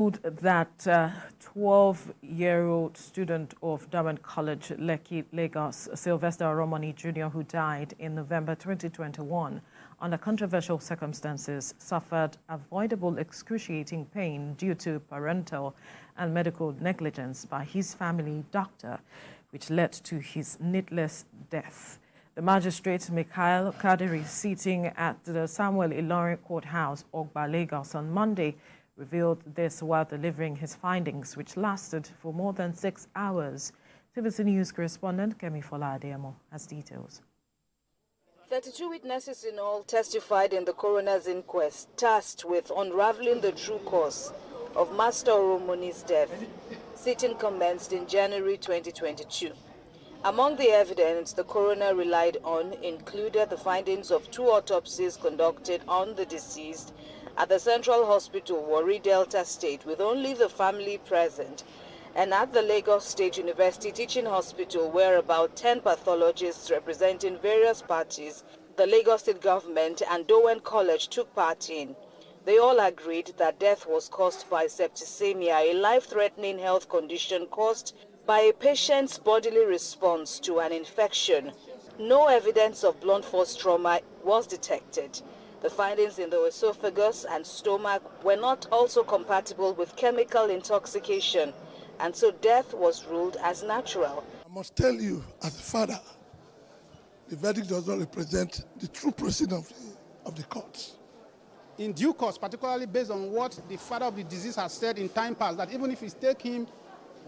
That 12-year-old student of Dowen College, Lekki, Lagos, Sylvester Oromoni Jr., who died in November 2021 under controversial circumstances, suffered avoidable excruciating pain due to parental and medical negligence by his family doctor, which led to his needless death. The Magistrate Mikhail Kadiri, sitting at the Samuel Ilorin Courthouse, Ogba, Lagos, on Monday, revealed this while delivering his findings, which lasted for more than 6 hours. TVC News correspondent Kemi Fola Adeyemo has details. 32 witnesses in all testified in the coroner's inquest, tasked with unraveling the true cause of Master Oromoni's death. Sitting commenced in January 2022. Among the evidence the coroner relied on included the findings of 2 autopsies conducted on the deceased at the Central Hospital, Warri Delta State, with only the family present, and at the Lagos State University Teaching Hospital, where about 10 pathologists representing various parties, the Lagos State government and Dowen College took part in. They all agreed that death was caused by septicemia, a life-threatening health condition caused by a patient's bodily response to an infection. No evidence of blunt force trauma was detected. The findings in the esophagus and stomach were not also compatible with chemical intoxication, and so death was ruled as natural. I must tell you, as a father, the verdict does not represent the true proceeding of the courts. In due course, particularly based on what the father of the deceased has said in time past, that even if it takes him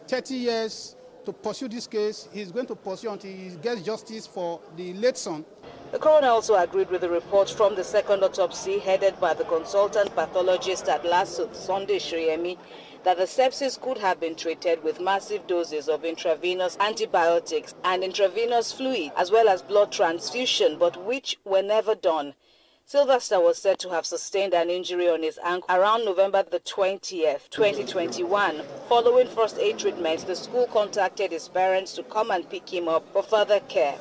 30 years to pursue this case, he's going to pursue until he gets justice for the late son. The coroner also agreed with the report from the second autopsy headed by the consultant pathologist at LASUTH, Sunday Shriemi, that the sepsis could have been treated with massive doses of intravenous antibiotics and intravenous fluid, as well as blood transfusion, but which were never done. Sylvester was said to have sustained an injury on his ankle around November the 20th, 2021. Following first aid treatment, the school contacted his parents to come and pick him up for further care.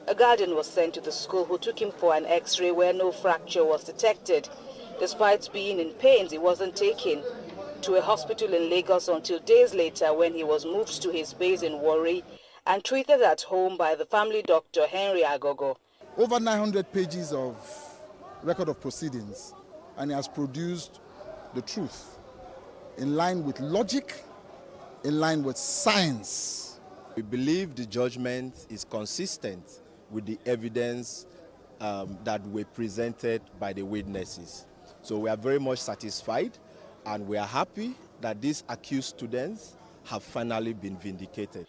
A guardian was sent to the school who took him for an x-ray where no fracture was detected. Despite being in pain, he wasn't taken to a hospital in Lagos until days later when he was moved to his base in Warri and treated at home by the family doctor, Henry Aghogho. Over 900 pages of record of proceedings, and he has produced the truth in line with logic, in line with science. We believe the judgment is consistent with the evidence that were presented by the witnesses. So we are very much satisfied, and we are happy that these accused students have finally been vindicated.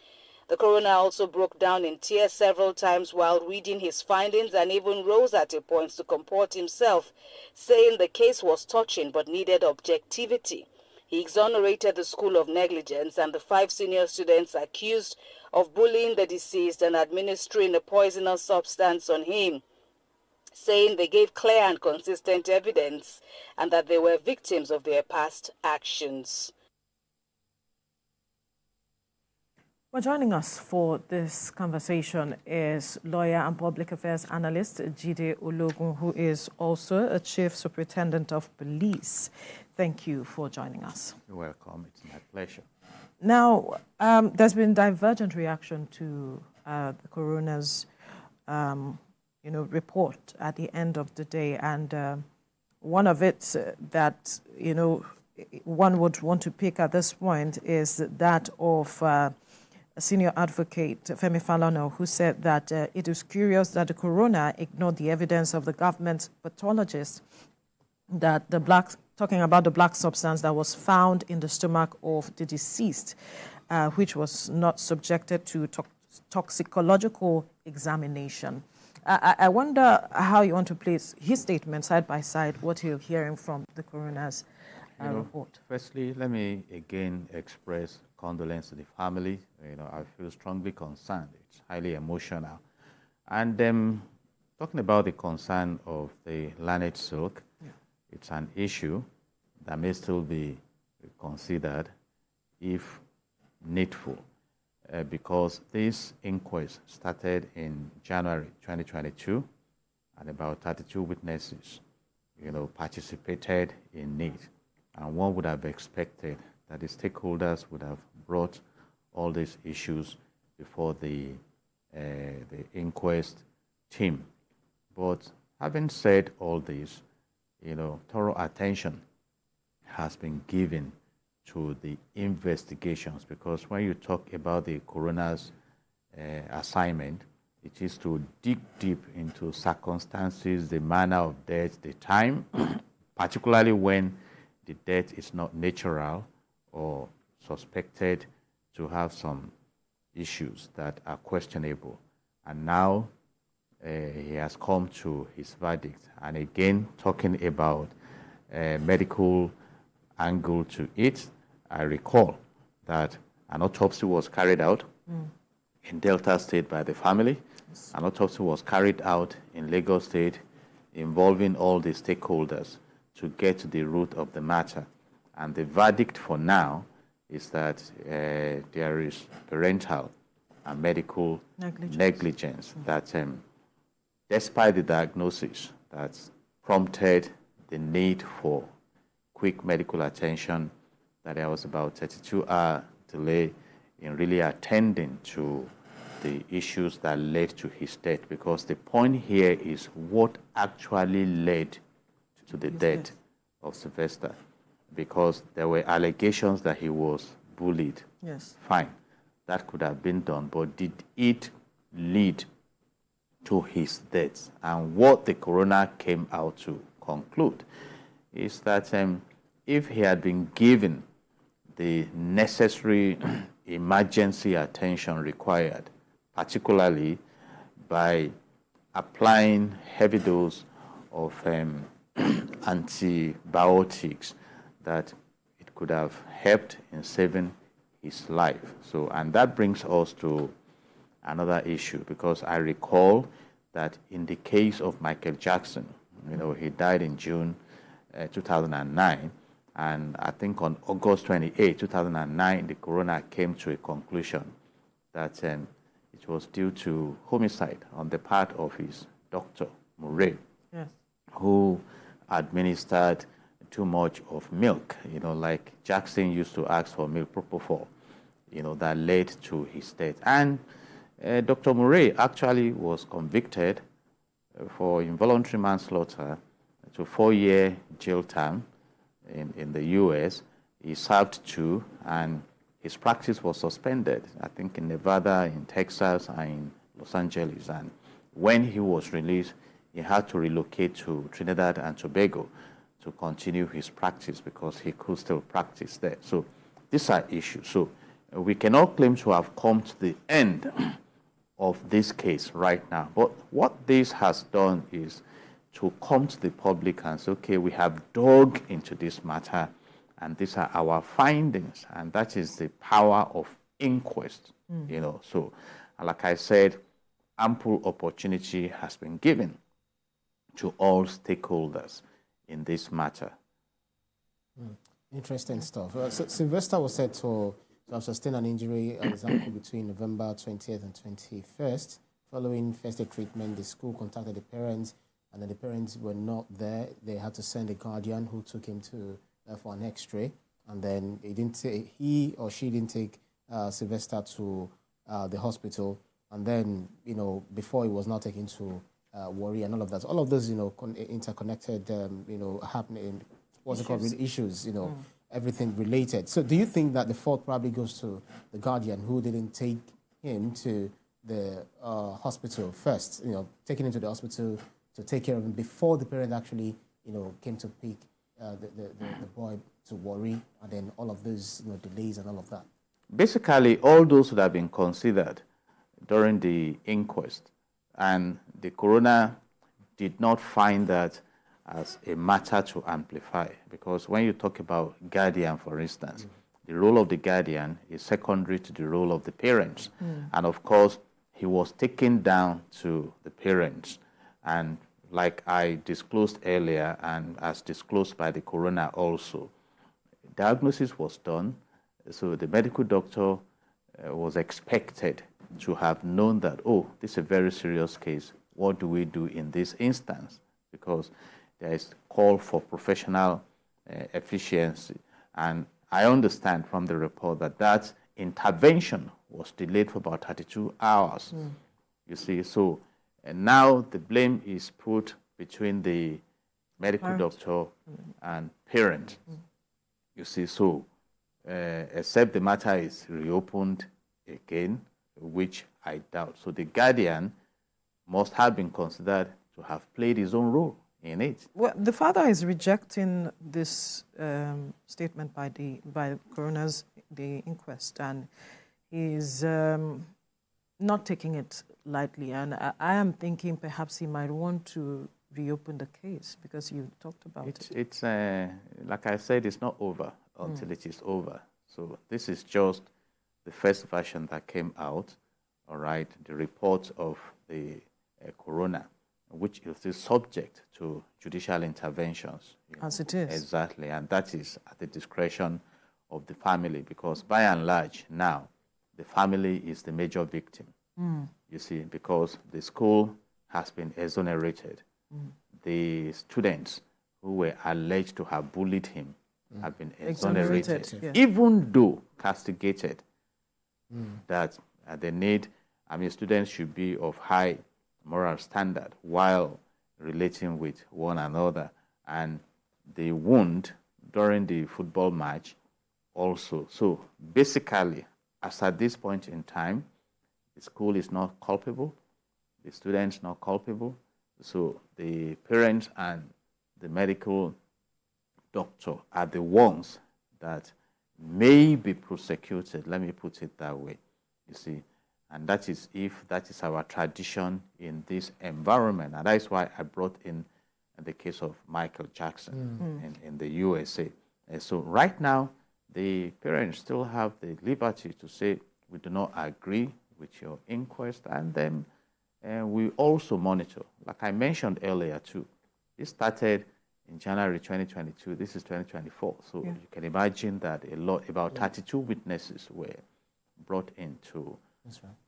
The coroner also broke down in tears several times while reading his findings and even rose at a point to comport himself, saying the case was touching but needed objectivity. He exonerated the school of negligence and the 5 senior students accused of bullying the deceased and administering a poisonous substance on him, saying they gave clear and consistent evidence and that they were victims of their past actions. Well, joining us for this conversation is lawyer and public affairs analyst Jide Ologun, who is also a chief superintendent of police. Thank you for joining us. You're welcome. It's my pleasure. Now, there's been divergent reaction to the coroner's, report at the end of the day, and one of it that one would want to pick at this point is that of senior advocate Femi Falana, who said that it is curious that the coroner ignored the evidence of the government pathologist that talking about the black substance that was found in the stomach of the deceased, which was not subjected to toxicological examination. I wonder how you want to place his statement side by side, what you're hearing from the coroner's report. Firstly, let me again express condolence to the family. I feel strongly concerned. It's highly emotional. And talking about the concern of the lineage silk, it's an issue that may still be considered if needful, because this inquest started in January 2022, and about 32 witnesses, participated in it. And one would have expected that the stakeholders would have brought all these issues before the inquest team. But having said all this, thorough attention has been given to the investigations, because when you talk about the coroner's assignment, it is to dig deep into circumstances, the manner of death, the time, particularly when the death is not natural or suspected to have some issues that are questionable. And now he has come to his verdict. And again, talking about medical angle to it, I recall that an autopsy was carried out in Delta State by the family. Yes. An autopsy was carried out in Lagos State involving all the stakeholders to get to the root of the matter. And the verdict for now is that there is parental and medical negligence that despite the diagnosis that prompted the need for quick medical attention, that there was about 32-hour delay in really attending to the issues that led to his death, because the point here is what actually led to the death of Sylvester, because there were allegations that he was bullied. Yes. Fine, that could have been done, but did it lead to his death? And what the coroner came out to conclude is that if he had been given the necessary emergency attention required, particularly by applying heavy dose of antibiotics, that it could have helped in saving his life. So, and that brings us to another issue, because I recall that in the case of Michael Jackson, he died in June 2009, and I think on August 28, 2009, the coroner came to a conclusion that it was due to homicide on the part of his doctor, Murray, yes, who administered too much of milk, like Jackson used to ask for milk propofol, that led to his death. And Dr. Murray actually was convicted for involuntary manslaughter to 4-year jail term in the U.S. He served 2, and his practice was suspended, I think in Nevada, in Texas, and in Los Angeles. And when he was released, he had to relocate to Trinidad and Tobago to continue his practice, because he could still practice there. So these are issues. So we cannot claim to have come to the end of this case right now. But what this has done is to come to the public and say, okay, we have dug into this matter, and these are our findings, and that is the power of inquest. So like I said, ample opportunity has been given to all stakeholders in this matter. Interesting stuff. So Sylvester was said to have sustained an injury at his ankle between November 20th and 21st. Following first aid treatment, the school contacted the parents, and then the parents were not there. They had to send a guardian who took him to for an X-ray, and then he or she didn't take Sylvester to the hospital, and then before he was now taken to Warri and all of that. All of those interconnected happening. What's it called? Issues. Everything related. So do you think that the fault probably goes to the guardian who didn't take him to the hospital first? Taking him to the hospital to take care of him before the parent actually came to pick the boy to Warri, and then all of those delays and all of that. Basically, all those would have been considered during the inquest, and the coroner did not find that as a matter to amplify, because when you talk about guardian, for instance, the role of the guardian is secondary to the role of the parents. And of course, he was taken down to the parents, and like I disclosed earlier, and as disclosed by the coroner also, diagnosis was done, so the medical doctor was expected to have known that, oh, this is a very serious case. What do we do in this instance? Because there is call for professional efficiency. And I understand from the report that that intervention was delayed for about 32 hours. You see, so now the blame is put between the medical doctor and parent. You see, so except the matter is reopened again, which I doubt. So the guardian must have been considered to have played his own role in it. Well, the father is rejecting this statement by the coroner's the inquest, and he's not taking it lightly. And I am thinking perhaps he might want to reopen the case because you talked about it. It's like I said, it's not over until it is over. So this is just the first version that came out. All right, the report of the coroner, which is still subject to judicial interventions. As it is. Exactly, and that is at the discretion of the family, because by and large now, the family is the major victim. You see, because the school has been exonerated. The students who were alleged to have bullied him have been exonerated, yeah. even though castigated. That they need, students should be of high moral standard while relating with one another. And the wound during the football match also. So basically, as at this point in time, the school is not culpable, the students not culpable. So the parents and the medical doctor are the ones that may be prosecuted, let me put it that way, you see. And that is if that is our tradition in this environment. And that is why I brought in the case of Michael Jackson in the USA. And so right now, the parents still have the liberty to say, we do not agree with your inquest, and then we also monitor. Like I mentioned earlier too, this started in January 2022, this is 2024. So you can imagine that about 32 witnesses were brought in to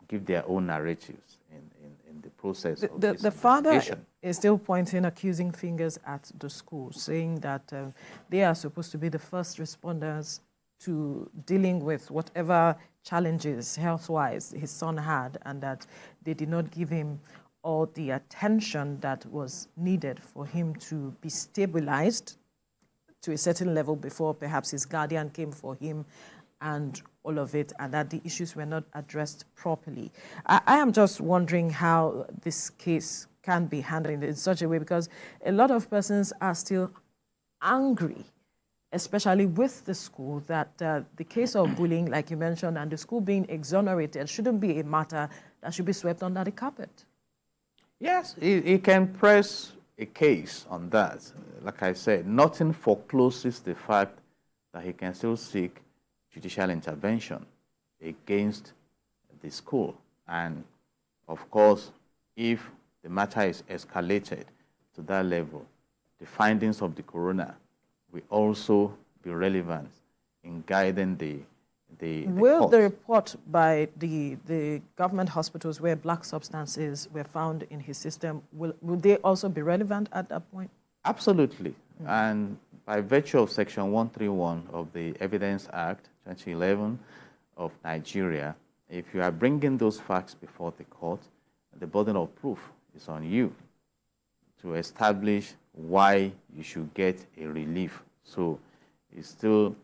give their own narratives in the process of this the father investigation. is still pointing accusing fingers at the school, saying that they are supposed to be the first responders to dealing with whatever challenges health-wise his son had, and that they did not give him all the attention that was needed for him to be stabilized to a certain level before perhaps his guardian came for him and all of it, and that the issues were not addressed properly. I am just wondering how this case can be handled in such a way, because a lot of persons are still angry, especially with the school, that the case of bullying, like you mentioned, and the school being exonerated shouldn't be a matter that should be swept under the carpet. Yes, he can press a case on that. Like I said, nothing forecloses the fact that he can still seek judicial intervention against the school. And of course, if the matter is escalated to that level, the findings of the coroner will also be relevant in guiding the Will court. the report by the government hospitals where black substances were found in his system, will they also be relevant at that point? Absolutely. And by virtue of Section 131 of the Evidence Act 2011 of Nigeria, if you are bringing those facts before the court, the burden of proof is on you to establish why you should get a relief. So it's still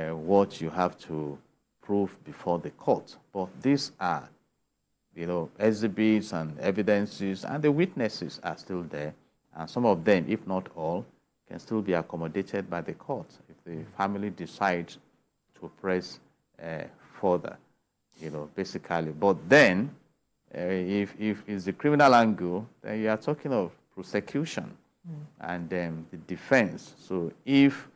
what you have to prove before the court. But these are, exhibits and evidences, and the witnesses are still there. And some of them, if not all, can still be accommodated by the court if the family decides to press further, basically. But then, if it's the criminal angle, then you are talking of prosecution and then the defense. So if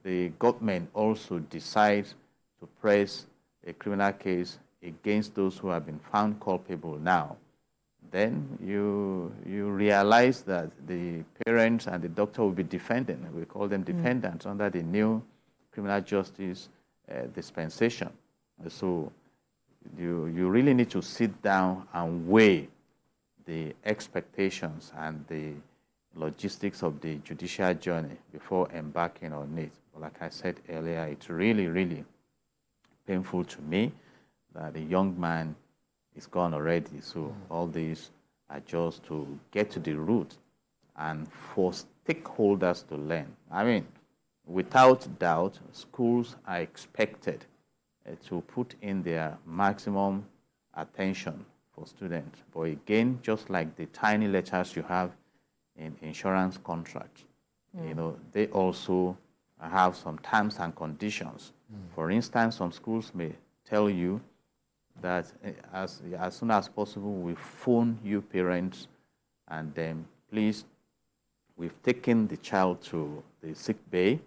the government also decides to press a criminal case against those who have been found culpable now, then you realize that the parents and the doctor will be defending. We call them defendants under the new criminal justice dispensation. So you really need to sit down and weigh the expectations and the logistics of the judicial journey before embarking on it. But like I said earlier, it's really, really painful to me that the young man is gone already. So all these are just to get to the root and for stakeholders to learn. I mean, without doubt, schools are expected to put in their maximum attention for students. But again, just like the tiny letters you have in insurance contracts, they also have some terms and conditions. For instance, some schools may tell you that as soon as possible, we phone you parents and then please, we've taken the child to the sick bay.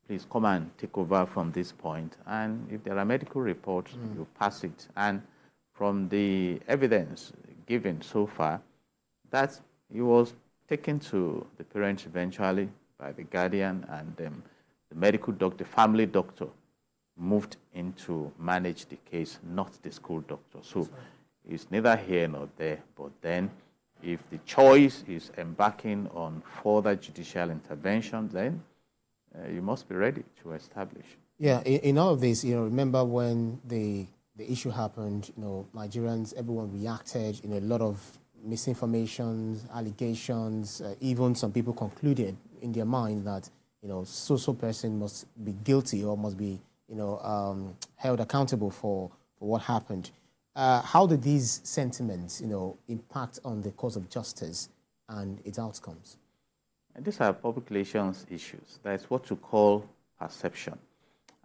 Please come and take over from this point. And if there are medical reports, you pass it. And from the evidence given so far, that he was taken to the parents eventually by the guardian, and the medical doctor, the family doctor, moved in to manage the case, not the school doctor. So it's neither here nor there. But then if the choice is embarking on further judicial intervention, then you must be ready to establish. Yeah, in all of this, remember when the issue happened, Nigerians, everyone reacted, a lot of misinformation, allegations, even some people concluded in their mind that, so person must be guilty or must be, held accountable for what happened. How did these sentiments, impact on the cause of justice and its outcomes? And these are public relations issues. That's what you call perception.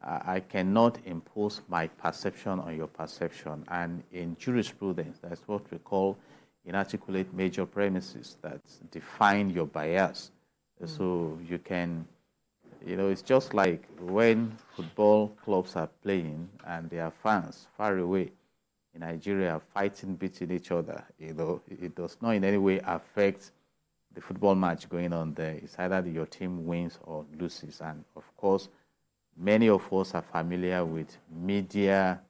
I cannot impose my perception on your perception. And in jurisprudence, that's what we call inarticulate major premises that define your bias. So you can, it's just like when football clubs are playing and their fans far away in Nigeria are fighting, beating each other. It does not in any way affect the football match going on there. It's either your team wins or loses. And of course, many of us are familiar with media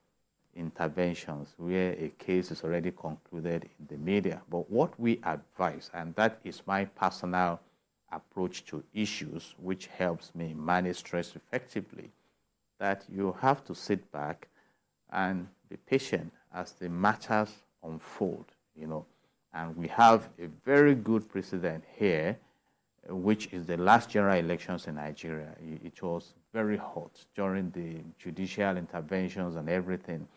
interventions where a case is already concluded in the media. But what we advise, and that is my personal approach to issues, which helps me manage stress effectively, that you have to sit back and be patient as the matters unfold, And we have a very good precedent here, which is the last general elections in Nigeria. It was very hot during the judicial interventions and everything.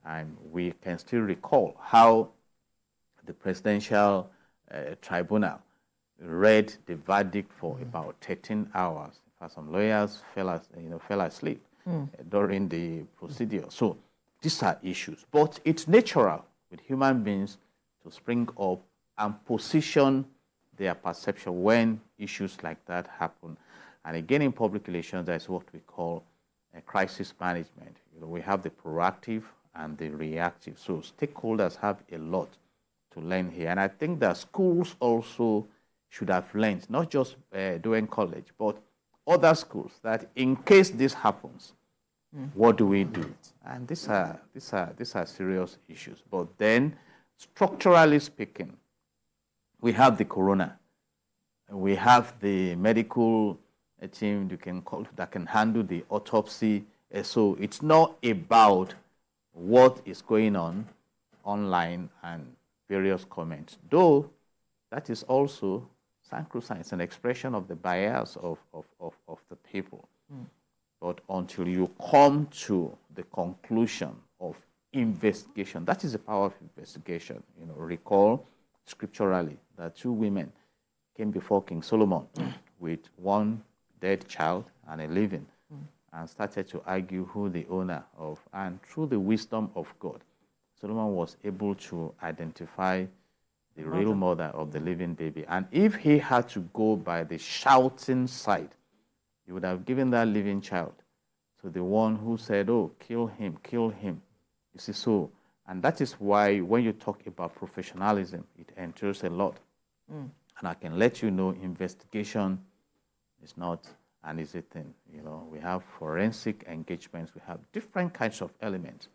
And we can still recall how the presidential tribunal read the verdict for about 13 hours. In fact, some lawyers fell asleep during the procedure. So these are issues. But it's natural with human beings to spring up and position their perception when issues like that happen. And again, in public relations, that's what we call a crisis management. We have the proactive and the reactive. So stakeholders have a lot to learn here. And I think that schools also should have learned, not just Dowen College, but other schools, that in case this happens, what do we do? And these are serious issues. But then, structurally speaking, we have the coroner. We have the medical team that can handle the autopsy. So it's not about what is going on online and various comments, though that is also sacrosanct. It's an expression of the bias of the people. But until you come to the conclusion of investigation, that is the power of investigation. Recall scripturally that two women came before King Solomon with one dead child and a living, and started to argue who the owner of. And through the wisdom of God, Solomon was able to identify the real mother of the living baby. And if he had to go by the shouting side, he would have given that living child to the one who said, "Oh, kill him, kill him." You see, so, and that is why when you talk about professionalism, it entails a lot. And I can let you know, investigation is not an easy thing. We have forensic engagements, we have different kinds of elements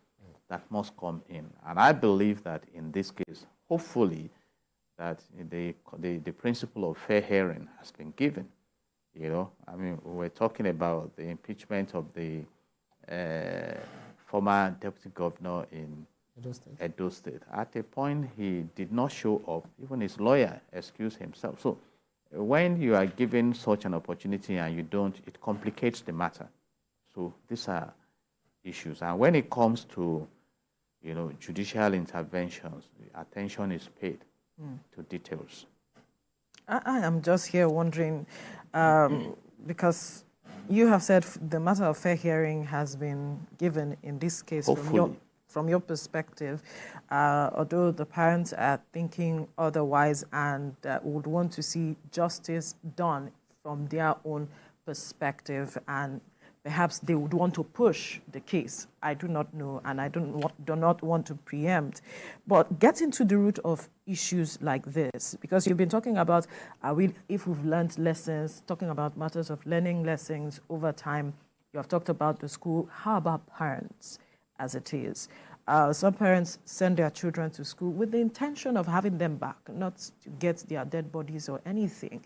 that must come in. And I believe that in this case, hopefully, that the principle of fair hearing has been given. You know, I mean, we're talking about the impeachment of the former deputy governor in Edo State. At a point, he did not show up. Even his lawyer excused himself. So when you are given such an opportunity and you don't, it complicates the matter. So these are issues. And when it comes to, you know, judicial interventions, attention is paid to details. I am just here wondering, because you have said the matter of fair hearing has been given in this case from your perspective, although the parents are thinking otherwise and would want to see justice done from their own perspective, and perhaps they would want to push the case. I do not know, and I do not want to preempt. But getting to the root of issues like this, because you've been talking about if we've learned lessons, talking about matters of learning lessons over time. You have talked about the school. How about parents as it is? Some parents send their children to school with the intention of having them back, not to get their dead bodies or anything.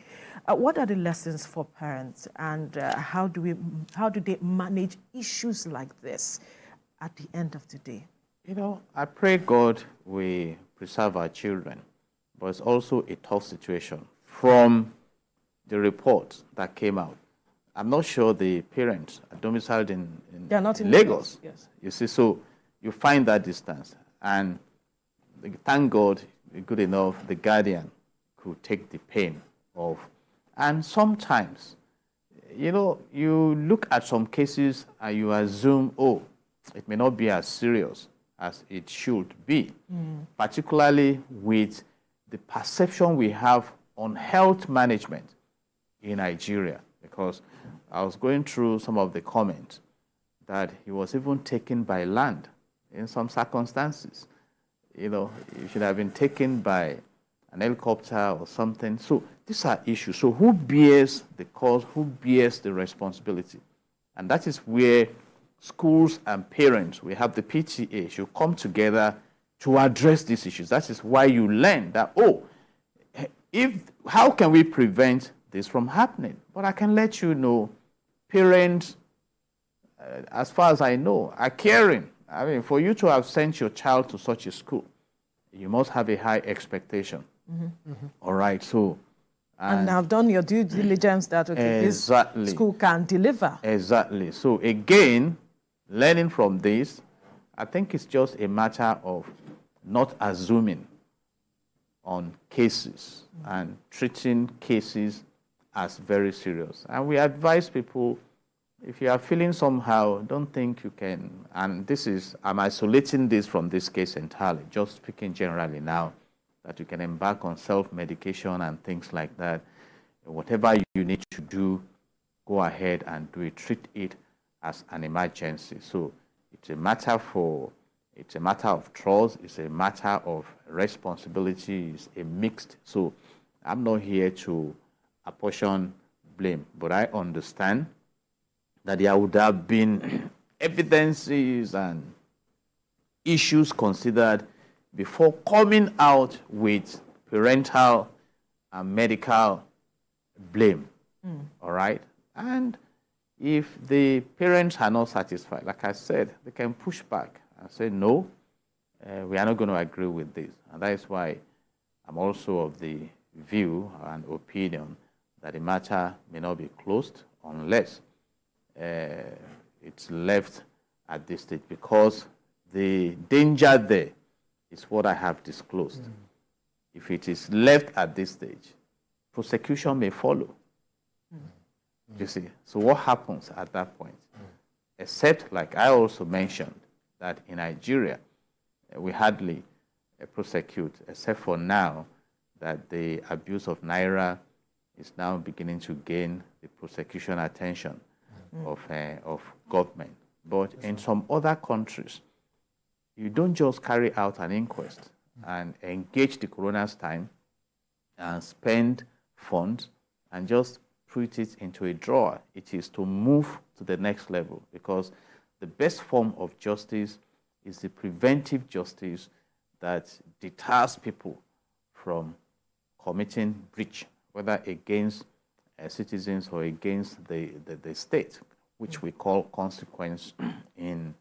What are the lessons for parents, and how do they manage issues like this at the end of the day? You know, I pray God we preserve our children, but it's also a tough situation. From the report that came out, I'm not sure the parents are domiciled in Lagos. Yes. You see, so you find that distance. And thank God, good enough, the guardian could take the pain of. And sometimes, you know, you look at some cases and you assume, oh, it may not be as serious as it should be, particularly with the perception we have on health management in Nigeria. Because I was going through some of the comments that he was even taken by land in some circumstances. You know, it should have been taken by an helicopter or something. So these are issues. So who bears the cost? Who bears the responsibility? And that is where schools and parents, we have the PTA, should come together to address these issues. That is why you learn that, oh, how can we prevent this from happening? But I can let you know, parents, as far as I know, are caring. I mean, for you to have sent your child to such a school, you must have a high expectation. All right, so. And have done your due diligence that, okay, this school can deliver. Exactly. So again, learning from this, I think it's just a matter of not assuming on cases and treating cases as very serious. And we advise people, if you are feeling somehow, don't think you can, and this is, I'm isolating this from this case entirely, just speaking generally now, that you can embark on self-medication and things like that. Whatever you need to do, go ahead and do it. Treat it as an emergency. So it's a matter of trust, it's a matter of responsibility, it's a mixed. So I'm not here to apportion blame, but I understand that there would have been evidences and issues considered before coming out with parental and medical blame. All right? And if the parents are not satisfied, like I said, they can push back and say, no, we are not going to agree with this. And that is why I'm also of the view and opinion that the matter may not be closed unless it's left at this stage, because the danger there is what I have disclosed. If it is left at this stage, prosecution may follow. You see, so what happens at that point? Except, like I also mentioned, that in Nigeria, we hardly prosecute, except for now that the abuse of Naira is now beginning to gain the prosecution attention of government. But in some other countries, you don't just carry out an inquest and engage the coroner's time and spend funds and just put it into a drawer. It is to move to the next level, because the best form of justice is the preventive justice that deters people from committing breach, whether against citizens or against the state, which we call consequence in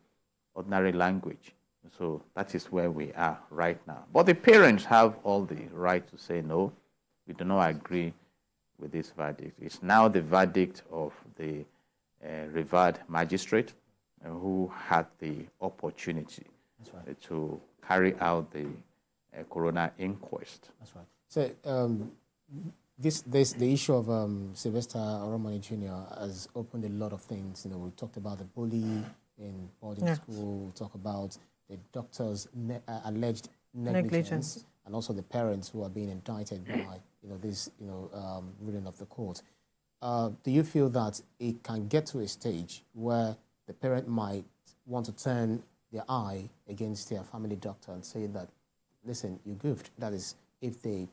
ordinary language. So that is where we are right now. But the parents have all the right to say, no, we do not agree with this verdict. It's now the verdict of the revered magistrate who had the opportunity to carry out the coroner inquest. That's right. So the issue of Sylvester Oromoni Jr. has opened a lot of things. You know, we talked about the bully in boarding school. We talk about the doctor's alleged negligence, and also the parents who are being indicted by this ruling of the court. Do you feel that it can get to a stage where the parent might want to turn their eye against their family doctor and say that, listen, you goofed? That is, if they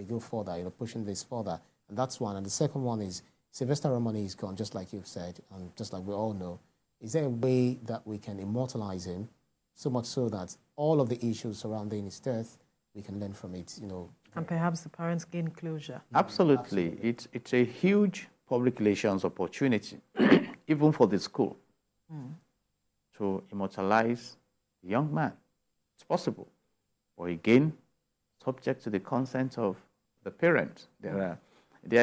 go further, pushing this further. And that's one. And the second one is Sylvester Oromoni is gone, just like you've said, and just like we all know. Is there a way that we can immortalize him, so much so that all of the issues surrounding his death, we can learn from it, And perhaps the parents gain closure. Absolutely. It's a huge public relations opportunity, even for the school, to immortalize a young man. It's possible. But again, subject to the consent of the parents. There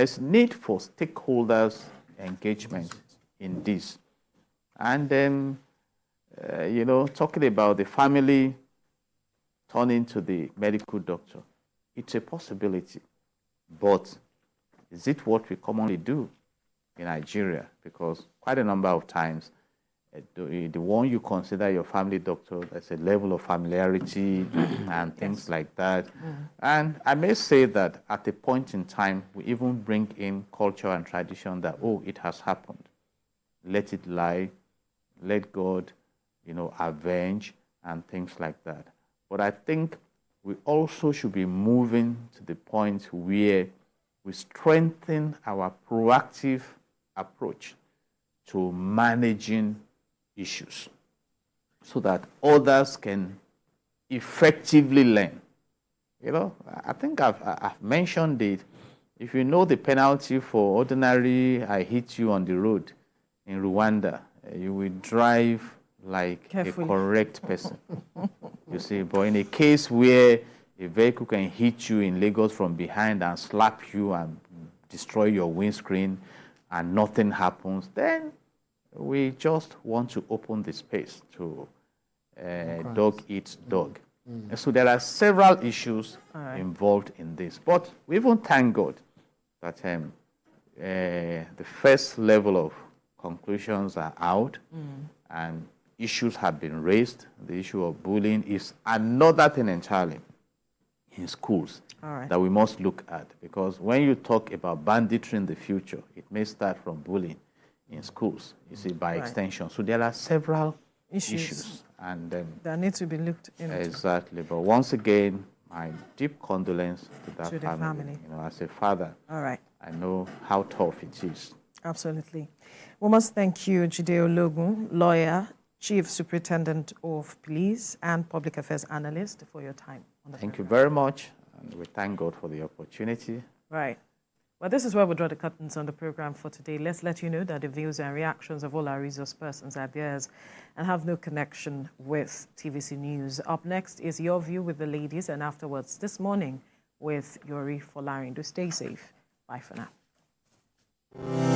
is need for stakeholders' engagement in this. And then, talking about the family turning to the medical doctor, it's a possibility. But is it what we commonly do in Nigeria? Because quite a number of times, the one you consider your family doctor, there's a level of familiarity and things like that. And I may say that at a point in time, we even bring in culture and tradition that, oh, it has happened. Let it lie. Let God, avenge and things like that. But I think we also should be moving to the point where we strengthen our proactive approach to managing issues so that others can effectively learn. I think I've mentioned it. If you know the penalty for ordinary I hit you on the road in Rwanda, you will drive like carefully. A correct person. You see, but in a case where a vehicle can hit you in Lagos from behind and slap you and destroy your windscreen and nothing happens, then we just want to open the space to dog eats dog. And so there are several issues involved in this. But we even thank God that the first level of conclusions are out and issues have been raised. The issue of bullying is another thing entirely in schools that we must look at. Because when you talk about banditry in the future, it may start from bullying in schools, you see, by extension. So there are several issues. And that need to be looked into. Exactly. But once again, my deep condolence to that family. As a father, I know how tough it is. Absolutely. We must thank you, Jide Ologun, lawyer, Chief Superintendent of Police and Public Affairs Analyst, for your time on the program. Thank you very much, and we thank God for the opportunity. Right. Well, this is where we draw the curtains on the program for today. Let's let you know that the views and reactions of all our resource persons are theirs and have no connection with TVC News. Up next is Your View with the Ladies, and afterwards this morning with Yori Folarin. Do stay safe. Bye for now.